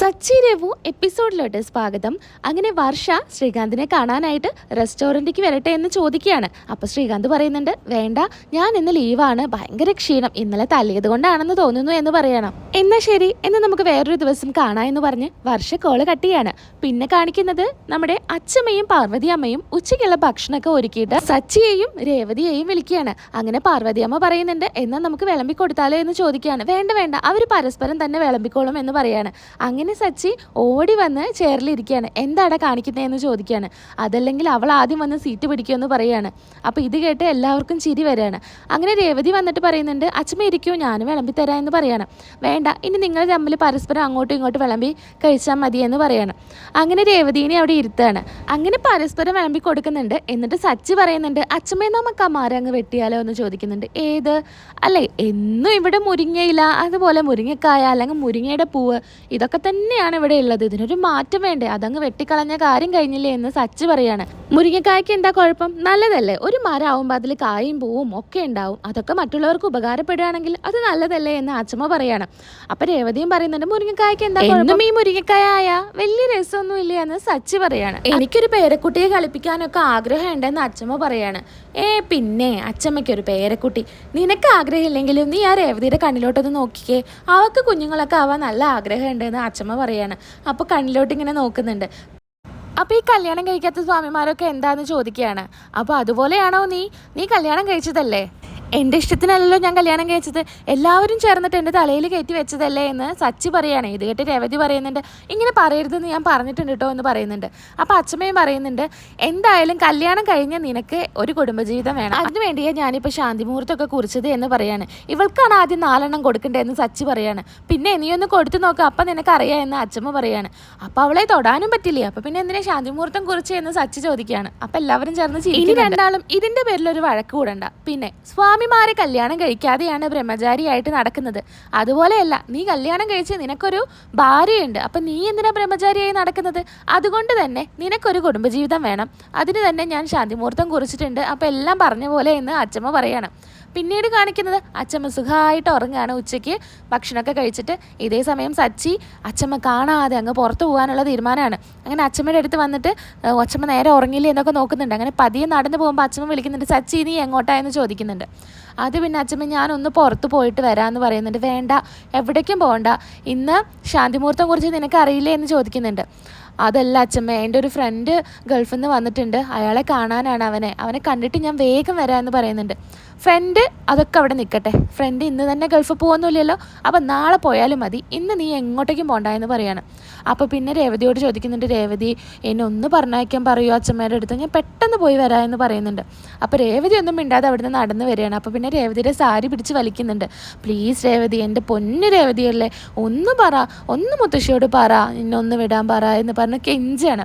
സച്ചി രഘു എപ്പിസോഡിലോട്ട് സ്വാഗതം. അങ്ങനെ വർഷ ശ്രീകാന്തിനെ കാണാനായിട്ട് റെസ്റ്റോറൻറ്റിലേക്ക് വരട്ടെ എന്ന് ചോദിക്കുകയാണ്. അപ്പോൾ ശ്രീകാന്ത് പറയുന്നുണ്ട്, വേണ്ട, ഞാൻ ഇന്ന് ലീവാണ്, ഭയങ്കര ക്ഷീണം, ഇന്നലെ തല്ലിയത് കൊണ്ടാണെന്ന് തോന്നുന്നു എന്ന് പറയണം. എന്നാൽ ശരി, എന്ന് നമുക്ക് വേറൊരു ദിവസം കാണാം എന്ന് പറഞ്ഞ് വർഷ കോള് കട്ട് ചെയ്യാണ്. പിന്നെ കാണിക്കുന്നത് നമ്മുടെ അച്ഛമ്മയും പാർവതി അമ്മയും ഉച്ചയ്ക്കുള്ള ഭക്ഷണമൊക്കെ ഒരുക്കിയിട്ട് സച്ചിയെയും രേവതിയെയും വിളിക്കുകയാണ്. അങ്ങനെ പാർവതി അമ്മ പറയുന്നുണ്ട്, എന്നാൽ നമുക്ക് വിളമ്പി കൊടുത്താലോ എന്ന് ചോദിക്കുകയാണ്. വേണ്ട വേണ്ട, അവർ പരസ്പരം തന്നെ വിളമ്പിക്കോളും എന്ന് പറയാണ്. അങ്ങനെ സച്ചി ഓടി വന്ന് ചെയറിലിരിക്കുകയാണ്. എന്താടാ കാണിക്കുന്നതെന്ന് ചോദിക്കുകയാണ്. അതല്ലെങ്കിൽ അവൾ ആദ്യം വന്ന് സീറ്റ് പിടിക്കുമെന്ന് പറയാണ്. അപ്പോൾ ഇത് കേട്ട് എല്ലാവർക്കും ചിരി വരികയാണ്. അങ്ങനെ രേവതി വന്നിട്ട് പറയുന്നുണ്ട്, അച്ഛമ്മ ഇരിക്കൂ, ഞാനും വിളമ്പി തരാം എന്ന് പറയാണ്. വേണ്ട, ഇനി നിങ്ങൾ തമ്മിൽ പരസ്പരം അങ്ങോട്ടും ഇങ്ങോട്ടും വിളമ്പി കഴിച്ചാൽ മതി എന്ന് പറയാണ്. അങ്ങനെ രേവതിനെ അവിടെ ഇരുത്താണ്. അങ്ങനെ പരസ്പരം വിളമ്പി കൊടുക്കുന്നുണ്ട്. എന്നിട്ട് സച്ചി പറയുന്നുണ്ട്, അച്ഛമ്മയെ നമുക്ക് ആ മരം അങ്ങ് വെട്ടിയാലോ എന്ന് ചോദിക്കുന്നുണ്ട്. ഏത്? അല്ലേ, എന്നും ഇവിടെ മുരിങ്ങയില, അതുപോലെ മുരിങ്ങക്കായ, അല്ലെങ്കിൽ മുരിങ്ങയുടെ പൂവ്, ഇതൊക്കെ തന്നെയാണ് ഇവിടെ ഉള്ളത്. ഇതിനൊരു മാറ്റം വേണ്ടേ? അതങ്ങ് വെട്ടിക്കളഞ്ഞ കാര്യം കഴിഞ്ഞില്ലേ എന്ന് സച്ചി പറയാണ്. മുരിങ്ങക്കായ്ക്ക് എന്താ കുഴപ്പം? നല്ലതല്ലേ? ഒരു മരം ആവുമ്പോൾ അതിൽ കായും പൂവും ഒക്കെ ഉണ്ടാവും. അതൊക്കെ മറ്റുള്ളവർക്ക് ഉപകാരപ്പെടുകയാണെങ്കിൽ അത് നല്ലതല്ലേ എന്ന് അച്ഛമ്മ പറയാണ്. അപ്പൊ രേവതിയും പറയുന്നുണ്ട്, മുരിങ്ങക്കായ്ക്ക് എന്താ കുഴപ്പം? ഈ മുരിങ്ങക്കായ ആയാ വലിയ രസമൊന്നും ഇല്ല എന്ന് സച്ചി പറയാണ്. എനിക്കൊരു പേരക്കുട്ടിയെ കളിപ്പിക്കാനൊക്കെ ആഗ്രഹം ഉണ്ടെന്ന് അച്ഛമ്മ പറയാണ്. പിന്നെ അച്ഛമ്മയ്ക്കൊരു പേരക്കുട്ടി, നിനക്ക് ആഗ്രഹമില്ലെങ്കിലും നീ ആ രേവതിയുടെ കണ്ണിലോട്ടൊന്ന് നോക്കിക്കേ, അവൾക്ക് കുഞ്ഞുങ്ങളൊക്കെ ആവാൻ നല്ല ആഗ്രഹം ഉണ്ടെന്ന് അച്ഛമ്മ പറയാണ്. അപ്പോൾ കണ്ണിലോട്ട് ഇങ്ങനെ നോക്കുന്നുണ്ട്. അപ്പോൾ ഈ കല്യാണം കഴിക്കാത്ത സ്വാമിമാരൊക്കെ എന്താന്ന് ചോദിക്കുകയാണ്. അപ്പോൾ അതുപോലെയാണോ നീ കല്യാണം കഴിച്ചതല്ലേ? എൻ്റെ ഇഷ്ടത്തിനല്ലല്ലോ ഞാൻ കല്യാണം കഴിച്ചത്, എല്ലാവരും ചേർന്നിട്ട് എൻ്റെ തലയിൽ കയറ്റി വെച്ചതല്ലേ എന്ന് സച്ചി പറയുകയാണ്. ഇത് കേട്ട് രേവതി പറയുന്നുണ്ട്, ഇങ്ങനെ പറയരുതെന്ന് ഞാൻ പറഞ്ഞിട്ടുണ്ട് കേട്ടോ എന്ന് പറയുന്നുണ്ട്. അപ്പോൾ അച്ഛമ്മയും പറയുന്നുണ്ട്, എന്തായാലും കല്യാണം കഴിഞ്ഞ് നിനക്ക് ഒരു കുടുംബജീവിതം വേണം, അതിന് വേണ്ടിയാണ് ഞാനിപ്പോൾ ശാന്തി മുഹൂർത്തമൊക്കെ കുറിച്ചത് എന്ന് പറയാണ്. ഇവൾക്കാണ് ആദ്യം 4 കൊടുക്കേണ്ടതെന്ന് സച്ചി പറയാണ്. പിന്നെ നീ ഒന്ന് കൊടുത്തു നോക്കുക, അപ്പം നിനക്കറിയാം എന്ന് അച്ഛമ്മ പറയാണ്. അപ്പോൾ അവളെ തൊടാനും പറ്റില്ലേ, അപ്പോൾ പിന്നെ എന്തിനാ ശാന്തി മുഹൂർത്തം കുറിച്ച് എന്ന് സച്ചി ചോദിക്കുകയാണ്. അപ്പം എല്ലാവരും ചേർന്ന് ഇനി രണ്ടാളും ഇതിൻ്റെ പേരിലൊരു വഴക്ക് കൂടണ്ട. പിന്നെ സ്വാമിമാരെ കല്യാണം കഴിക്കാതെയാണ് ബ്രഹ്മചാരിയായിട്ട് നടക്കുന്നത്, അതുപോലെയല്ല നീ കല്യാണം കഴിച്ച് നിനക്കൊരു ഭാര്യയുണ്ട്, അപ്പം നീ എന്തിനാ ബ്രഹ്മചാരിയായി നടക്കുന്നത്? അതുകൊണ്ട് തന്നെ നിനക്കൊരു കുടുംബജീവിതം വേണം, അതിന് തന്നെ ഞാൻ ശാന്തിമുഹൂർത്തം കുറിച്ചിട്ടുണ്ട്, അപ്പം എല്ലാം പറഞ്ഞ പോലെ എന്ന് അച്ഛമ്മ പറയാണ്. പിന്നീട് കാണിക്കുന്നത് അച്ഛമ്മ സുഖമായിട്ട് ഉറങ്ങുകയാണ്. ഉച്ചയ്ക്ക് ഭക്ഷണമൊക്കെ കഴിച്ചിട്ട് ഇതേ സമയം സച്ചി അച്ഛമ്മ കാണാതെ അങ്ങ് പുറത്ത് പോകാനുള്ള തീരുമാനമാണ്. അങ്ങനെ അച്ഛമ്മയുടെ അടുത്ത് വന്നിട്ട് അച്ഛമ്മ നേരെ ഉറങ്ങിയില്ലേ എന്നൊക്കെ നോക്കുന്നുണ്ട്. അങ്ങനെ പതിയെ നടന്നു പോകുമ്പോൾ അച്ഛമ്മ വിളിക്കുന്നുണ്ട്, സച്ചി നീ എങ്ങോട്ടായെന്ന് ചോദിക്കുന്നുണ്ട്. അത് പിന്നെ അച്ഛമ്മ ഞാനൊന്ന് പുറത്ത് പോയിട്ട് വരാമെന്ന് പറയുന്നുണ്ട്. വേണ്ട, എവിടേക്കും പോകണ്ട, ഇന്ന് ശാന്തിമുഹൂർത്തം കുറിച്ച് നിനക്ക് അറിയില്ലേ എന്ന് ചോദിക്കുന്നുണ്ട്. അതല്ല അച്ഛമ്മ, എൻ്റെ ഒരു ഫ്രണ്ട് ഗൾഫിൽ നിന്ന് വന്നിട്ടുണ്ട്, അയാളെ കാണാനാണ്, അവനെ കണ്ടിട്ട് ഞാൻ വേഗം വരാമെന്ന് പറയുന്നുണ്ട്. ഫ്രണ്ട് അതൊക്കെ അവിടെ നിൽക്കട്ടെ, ഫ്രണ്ട് ഇന്ന് തന്നെ ഗൾഫിൽ പോകുന്നില്ലല്ലോ, അപ്പം നാളെ പോയാലും മതി, ഇന്ന് നീ എങ്ങോട്ടേക്കും പോകണ്ടെന്ന് പറയാണ്. അപ്പോൾ പിന്നെ രേവതിയോട് ചോദിക്കുന്നുണ്ട്, രേവതി എന്നെ ഒന്ന് പറഞ്ഞയക്കാൻ പറയുമോ അച്ഛമ്മയുടെ അടുത്ത്, ഞാൻ പെട്ടെന്ന് പോയി വരാമെന്ന് പറയുന്നുണ്ട്. അപ്പോൾ രേവതി ഒന്നും മിണ്ടാതെ അവിടെ നിന്ന് നടന്ന് വരികയാണ്. അപ്പോൾ പിന്നെ രേവതിയുടെ സാരി പിടിച്ച് വലിക്കുന്നുണ്ട്. പ്ലീസ് രേവതി, എൻ്റെ പൊന്നു രേവതിയല്ലേ, ഒന്ന് പറ, ഒന്ന് മുത്തശ്ശിയോട് പറ, ഇന്നൊന്ന് വിടാൻ പറ എന്ന് പറഞ്ഞ് കെഞ്ചാണ്.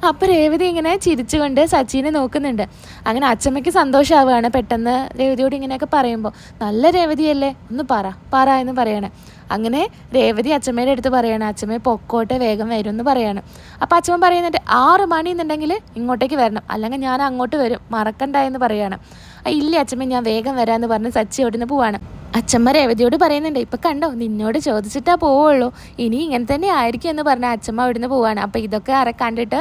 അപ്പോൾ രേവതി ഇങ്ങനെ ചിരിച്ചുകൊണ്ട് സച്ചിനെ നോക്കുന്നുണ്ട്. അങ്ങനെ അച്ഛമ്മയ്ക്ക് സന്തോഷമാവുകയാണ് പെട്ടെന്ന് രേവതിയോട് ഇങ്ങനെയൊക്കെ പറയുമ്പോൾ. നല്ല രേവതിയല്ലേ, ഒന്ന് പറ എന്ന് പറയണേ. അങ്ങനെ രേവതി അച്ഛമ്മയുടെ അടുത്ത് പറയണം, അച്ഛമ്മയെ പൊക്കോട്ടെ, വേഗം വരും എന്ന് പറയാണ്. അപ്പോൾ അച്ഛമ്മ പറയുന്നുണ്ട്, 6 മണി എന്നുണ്ടെങ്കിൽ ഇങ്ങോട്ടേക്ക് വരണം, അല്ലെങ്കിൽ ഞാൻ അങ്ങോട്ട് വരും, മറക്കണ്ട എന്ന് പറയാണ്. ഇല്ല അച്ഛമ്മ, ഞാൻ വേഗം വരാമെന്ന് പറഞ്ഞ് സച്ചി ഓടുന്ന് പോവാണ്. അച്ഛമ്മ രേവതിയോട് പറയുന്നുണ്ട്, ഇപ്പം കണ്ടോ, നിന്നോട് ചോദിച്ചിട്ടാ പോവുള്ളൂ, ഇനി ഇങ്ങനെ തന്നെ ആയിരിക്കും എന്ന് പറഞ്ഞ് അച്ഛമ്മ അവിടുന്ന് പോവാണ്. അപ്പോൾ ഇതൊക്കെ കണ്ടിട്ട്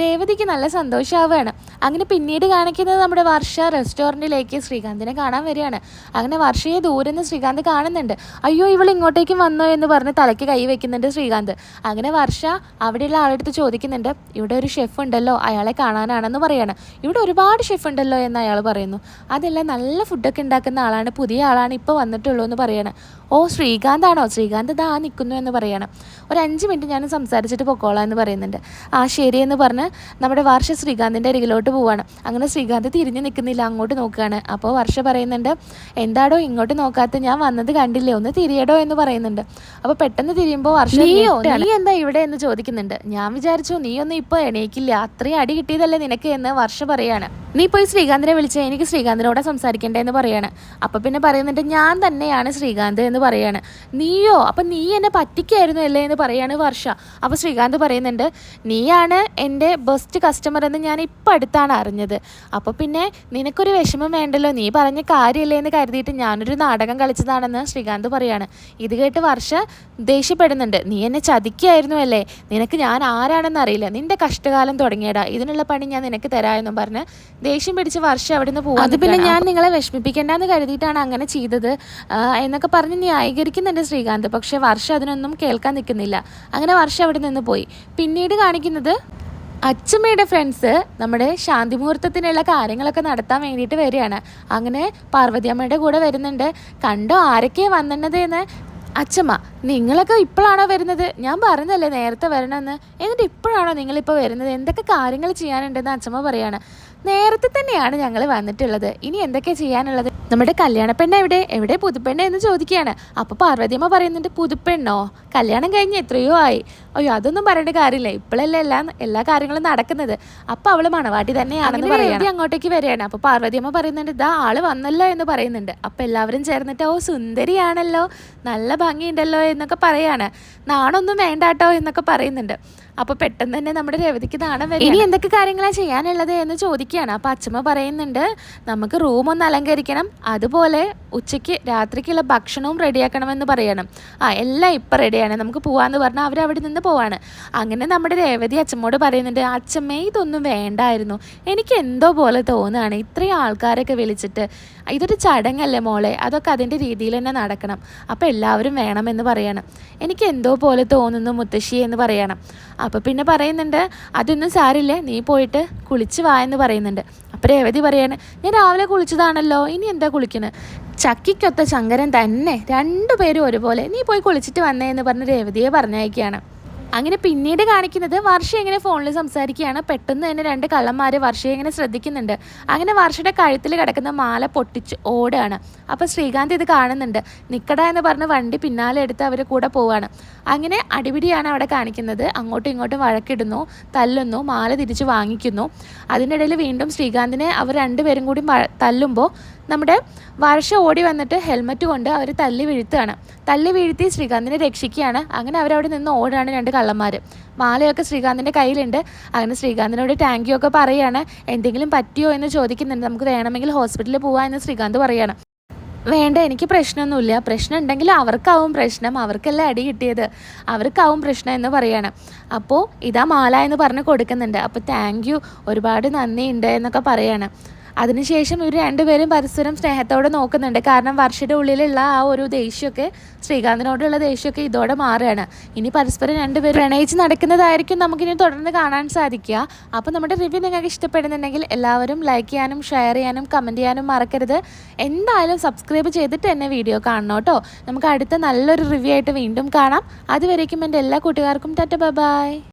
രേവതിക്ക് നല്ല സന്തോഷമാവുകയാണ്. അങ്ങനെ പിന്നീട് കാണിക്കുന്നത് നമ്മുടെ വർഷ റെസ്റ്റോറൻറ്റിലേക്ക് ശ്രീകാന്തിനെ കാണാൻ വരികയാണ്. അങ്ങനെ വർഷയെ ദൂരെ നിന്ന് ശ്രീകാന്ത് കാണുന്നുണ്ട്. അയ്യോ, ഇവൾ ഇങ്ങോട്ടേക്ക് വന്നോ എന്ന് പറഞ്ഞ് തലയ്ക്ക് കൈ വെക്കുന്നുണ്ട് ശ്രീകാന്ത്. അങ്ങനെ വർഷ അവിടെയുള്ള ആളെടുത്ത് ചോദിക്കുന്നുണ്ട്, ഇവിടെ ഒരു ഷെഫ് ഉണ്ടല്ലോ, അയാളെ കാണാനാണെന്ന് പറയാണ്. ഇവിടെ ഒരുപാട് ഷെഫ് ഉണ്ടല്ലോ എന്ന് അയാൾ പറയുന്നു. അതെല്ലാം നല്ല ഫുഡൊക്കെ ഉണ്ടാക്കുന്ന ആളാണ്, പുതിയ ആളാണ്, ഇപ്പോൾ വന്നിട്ടുള്ളൂ എന്ന് പറയാണ്. ഓ, ശ്രീകാന്താണോ? ശ്രീകാന്ത് ഇതാ നിൽക്കുന്നു എന്ന് പറയണം. ഒരു 5 മിനിറ്റ് ഞാൻ സംസാരിച്ചിട്ട് പൊക്കോളാം എന്ന് പറയുന്നുണ്ട്. ആ ശരി എന്ന് പറഞ്ഞ് നമ്മുടെ വർഷ ശ്രീകാന്തിൻ്റെ അരികിലോട്ട് പോവാണ്. അങ്ങനെ ശ്രീകാന്ത് തിരിഞ്ഞ് നിൽക്കുന്നില്ല, അങ്ങോട്ട് നോക്കുകയാണ്. അപ്പോൾ വർഷ പറയുന്നുണ്ട്, എന്താടോ ഇങ്ങോട്ട് നോക്കാത്ത, ഞാൻ വന്നത് കണ്ടില്ലേ, ഒന്ന് തിരിയടോ എന്ന് പറയുന്നുണ്ട്. അപ്പോൾ പെട്ടെന്ന് തിരിയുമ്പോൾ വർഷ, നീ എന്താ ഇവിടെ എന്ന് ചോദിക്കുന്നുണ്ട്. ഞാൻ വിചാരിച്ചു നീ ഒന്നും ഇപ്പോൾ എണീക്കില്ല, അത്രയും അടി കിട്ടിയതല്ലേ നിനക്ക് എന്ന് വർഷ പറയാണ്. നീ പോയി ശ്രീകാന്തിനെ വിളിച്ചേ, എനിക്ക് ശ്രീകാന്തിനോട് സംസാരിക്കണ്ടേ എന്ന് പറയാണ്. അപ്പോൾ പിന്നെ പറയുന്നുണ്ട്, ഞാൻ തന്നെയാണ് ശ്രീകാന്ത് എന്ന് പറയാണ്. നീയോ? അപ്പം നീ എന്നെ പറ്റിക്കായിരുന്നു അല്ലേ എന്ന് പറയാണ് വർഷ. അപ്പോൾ ശ്രീകാന്ത് പറയുന്നുണ്ട്, നീയാണ് എൻ്റെ ബെസ്റ്റ് കസ്റ്റമർ എന്ന് ഞാൻ ഇപ്പം അടുത്താണ് അറിഞ്ഞത്. അപ്പോൾ പിന്നെ നിനക്കൊരു വിഷമം വേണ്ടല്ലോ, നീ പറഞ്ഞ കാര്യമല്ലേ എന്ന് കരുതിയിട്ട് ഞാനൊരു നാടകം കളിച്ചതാണെന്ന് ശ്രീകാന്ത് പറയാണ്. ഇത് കേട്ട് വർഷ ദേഷ്യപ്പെടുന്നുണ്ട്. നീ എന്നെ ചതിക്കായിരുന്നു അല്ലേ, നിനക്ക് ഞാൻ ആരാണെന്ന് അറിയില്ല, നിൻ്റെ കഷ്ടകാലം തുടങ്ങിയടാ, ഇതിനുള്ള പണി ഞാൻ നിനക്ക് തരാമെന്നും പറഞ്ഞ് ദേഷ്യം പിടിച്ച് വർഷ അവിടെ നിന്ന് പോകും. അത് പിന്നെ ഞാൻ നിങ്ങളെ വിഷമിപ്പിക്കേണ്ടെന്ന് കരുതിയിട്ടാണ് അങ്ങനെ ചെയ്തത് എന്നൊക്കെ പറഞ്ഞ് ന്യായീകരിക്കുന്നുണ്ട് ശ്രീകാന്ത്. പക്ഷേ വർഷ അതിനൊന്നും കേൾക്കാൻ നിൽക്കുന്നില്ല. അങ്ങനെ വർഷ അവിടെ നിന്ന് പോയി. പിന്നീട് കാണിക്കുന്നത് അച്ചമ്മയുടെ ഫ്രണ്ട്സ് നമ്മുടെ ശാന്തി മുഹൂർത്തത്തിനുള്ള കാര്യങ്ങളൊക്കെ നടത്താൻ വേണ്ടിയിട്ട് വരികയാണ്. അങ്ങനെ പാർവതി അമ്മയുടെ കൂടെ വരുന്നുണ്ട്. കണ്ടോ ആരൊക്കെയാണ് വന്നിട്ടത് എന്ന്. അച്ചമ്മ, നിങ്ങളൊക്കെ ഇപ്പോഴാണോ വരുന്നത്? ഞാൻ പറഞ്ഞല്ലേ നേരത്തെ വരണമെന്ന്, എന്നിട്ട് ഇപ്പോഴാണോ നിങ്ങളിപ്പോൾ വരുന്നത്? എന്തൊക്കെ കാര്യങ്ങൾ ചെയ്യാനുണ്ടെന്ന് അച്ചമ്മ പറയാണ്. നേരത്തെ തന്നെയാണ് ഞങ്ങൾ വന്നിട്ടുള്ളത്, ഇനി എന്തൊക്കെ ചെയ്യാനുള്ളത്? നമ്മുടെ കല്യാണപ്പെണ്ണ എവിടെ പുതുപ്പെണ്ണ എന്ന് ചോദിക്കുകയാണ്. അപ്പോൾ പാർവതിയമ്മ പറയുന്നുണ്ട്, പുതുപ്പെണ്ണോ? കല്യാണം കഴിഞ്ഞ് എത്രയോ ആയി. അയ്യോ അതൊന്നും പറയേണ്ട കാര്യമില്ല, ഇപ്പോഴല്ലേ എല്ലാ കാര്യങ്ങളും നടക്കുന്നത്. അപ്പോൾ അവൾ മണവാട്ടി തന്നെയാണെന്ന് പറയുന്നത്. അങ്ങോട്ടേക്ക് വരികയാണ്. അപ്പോൾ പാർവതിയമ്മ പറയുന്നുണ്ട്, ഇതാ ആള് വന്നല്ലോ എന്ന് പറയുന്നുണ്ട്. അപ്പോൾ എല്ലാവരും ചേർന്നിട്ട്, ഓ സുന്ദരിയാണല്ലോ, നല്ല ഭംഗിയുണ്ടല്ലോ എന്നൊക്കെ പറയാണ്. നാണൊന്നും വേണ്ടാട്ടോ എന്നൊക്കെ പറയുന്നുണ്ട്. അപ്പോൾ പെട്ടെന്ന് തന്നെ നമ്മുടെ രേവതിക്ക് നാണം വരും. ഇനി എന്തൊക്കെ കാര്യങ്ങളാണ് ചെയ്യാനുള്ളത് എന്ന് ചോദിക്കുകയാണ്. അപ്പോൾ അച്ഛമ്മ പറയുന്നുണ്ട്, നമുക്ക് റൂം ഒന്ന് അലങ്കരിക്കണം, അതുപോലെ ഉച്ചയ്ക്ക് രാത്രിക്കുള്ള ഭക്ഷണവും റെഡിയാക്കണമെന്ന് പറയണം. എല്ലാം ഇപ്പം റെഡിയാണ്, നമുക്ക് പോകാമെന്ന് പറഞ്ഞാൽ അവരവിടെ നിന്ന് പോവാണ്. അങ്ങനെ നമ്മുടെ രേവതി അച്ഛമ്മോട് പറയുന്നുണ്ട്, അച്ഛമ്മേ ഇതൊന്നും വേണ്ടായിരുന്നു, എനിക്ക് എന്തോ പോലെ തോന്നുകയാണ്, ഇത്രയും ആൾക്കാരൊക്കെ വിളിച്ചിട്ട് ഇതൊരു ചടങ്ങല്ലേ മോളെ, അതൊക്കെ അതിൻ്റെ രീതിയിൽ തന്നെ നടക്കണം, അപ്പോൾ എല്ലാവരും വേണമെന്ന് പറയണം. എനിക്ക് എന്തോ പോലെ തോന്നുന്നു മുത്തശ്ശി എന്ന് പറയണം. അപ്പോൾ പിന്നെ പറയുന്നുണ്ട്, അതൊന്നും സാരില്ലേ, നീ പോയിട്ട് കുളിച്ച് വാ എന്ന് പറയുന്നുണ്ട്. അപ്പോൾ രേവതി പറയാണ്, ഞാൻ രാവിലെ കുളിച്ചതാണല്ലോ, ഇനി എന്താ കുളിക്കുന്നത്? ചക്കിക്കൊത്ത ശങ്കരൻ തന്നെ, രണ്ടുപേരും ഒരുപോലെ, നീ പോയി കുളിച്ചിട്ട് വന്നേ എന്ന് പറഞ്ഞ് രേവതിയെ പറഞ്ഞയക്കുകയാണ്. അങ്ങനെ പിന്നീട് കാണിക്കുന്നത് വർഷ ഇങ്ങനെ ഫോണിൽ സംസാരിക്കുകയാണ്. പെട്ടെന്ന് തന്നെ രണ്ട് കള്ളന്മാർ വർഷയെ ഇങ്ങനെ ശ്രദ്ധിക്കുന്നുണ്ട്. അങ്ങനെ വർഷയുടെ കഴുത്തിൽ കിടക്കുന്ന മാല പൊട്ടിച്ച് ഓടുകയാണ്. അപ്പോൾ ശ്രീകാന്ത് ഇത് കാണുന്നുണ്ട്. നിക്കട എന്ന് പറഞ്ഞ് വണ്ടി പിന്നാലെ എടുത്ത് അവർ കൂടെ പോവാണ്. അങ്ങനെ അടിപിടിയാണ് അവിടെ കാണിക്കുന്നത്. അങ്ങോട്ടും ഇങ്ങോട്ടും വഴക്കിടുന്നു, തല്ലുന്നു, മാല തിരിച്ച് വാങ്ങിക്കുന്നു. അതിനിടയിൽ വീണ്ടും ശ്രീകാന്തിനെ അവർ രണ്ടുപേരും കൂടി തല്ലുമ്പോൾ നമ്മുടെ വർഷ ഓടി വന്നിട്ട് ഹെൽമറ്റ് കൊണ്ട് അവർ തല്ലി വീഴ്ത്തി ശ്രീകാന്തിനെ രക്ഷിക്കുകയാണ്. അങ്ങനെ അവരവിടെ നിന്ന് ഓടാണ് രണ്ട് കള്ളന്മാർ. മാലയൊക്കെ ശ്രീകാന്തിൻ്റെ കയ്യിലുണ്ട്. അങ്ങനെ ശ്രീകാന്തിനോട് താങ്ക് യു ഒക്കെ പറയുകയാണ്. എന്തെങ്കിലും പറ്റിയോ എന്ന് ചോദിക്കുന്നുണ്ട്. നമുക്ക് വേണമെങ്കിൽ ഹോസ്പിറ്റലിൽ പോവാം എന്ന് ശ്രീകാന്ത് പറയുകയാണ്. വേണ്ട, എനിക്ക് പ്രശ്നമൊന്നുമില്ല, പ്രശ്നം ഉണ്ടെങ്കിൽ അവർക്കാവും പ്രശ്നം, അവർക്കല്ലേ അടി കിട്ടിയത്, അവർക്കാവും പ്രശ്നം എന്ന് പറയാണ്. അപ്പോൾ ഇതാ മാല എന്ന് പറഞ്ഞ് കൊടുക്കുന്നുണ്ട്. അപ്പോൾ താങ്ക് യു, ഒരുപാട് നന്ദിയുണ്ട് എന്നൊക്കെ പറയാണ്. അതിനുശേഷം ഇവർ രണ്ടുപേരും പരസ്പരം സ്നേഹത്തോടെ നോക്കുന്നുണ്ട്. കാരണം വർഷയുടെ ഉള്ളിലുള്ള ആ ഒരു ദേഷ്യമൊക്കെ, ശ്രീകാന്തിനോടുള്ള ദേഷ്യമൊക്കെ ഇതോടെ മാറുകയാണ്. ഇനി പരസ്പരം രണ്ടുപേരും പ്രണയിച്ച് നടക്കുന്നതായിരിക്കും നമുക്കിനി തുടർന്ന് കാണാൻ സാധിക്കുക. അപ്പോൾ നമ്മുടെ റിവ്യൂ നിങ്ങൾക്ക് ഇഷ്ടപ്പെടുന്നുണ്ടെങ്കിൽ എല്ലാവരും ലൈക്ക് ചെയ്യാനും ഷെയർ ചെയ്യാനും കമൻറ്റ് ചെയ്യാനും മറക്കരുത്. എന്തായാലും സബ്സ്ക്രൈബ് ചെയ്തിട്ട് തന്നെ വീഡിയോ കാണണം കേട്ടോ. നമുക്ക് അടുത്ത നല്ലൊരു റിവ്യൂ ആയിട്ട് വീണ്ടും കാണാം. അതുവരേക്കും എൻ്റെ എല്ലാ കൂട്ടുകാർക്കും ടാറ്റ ബൈ.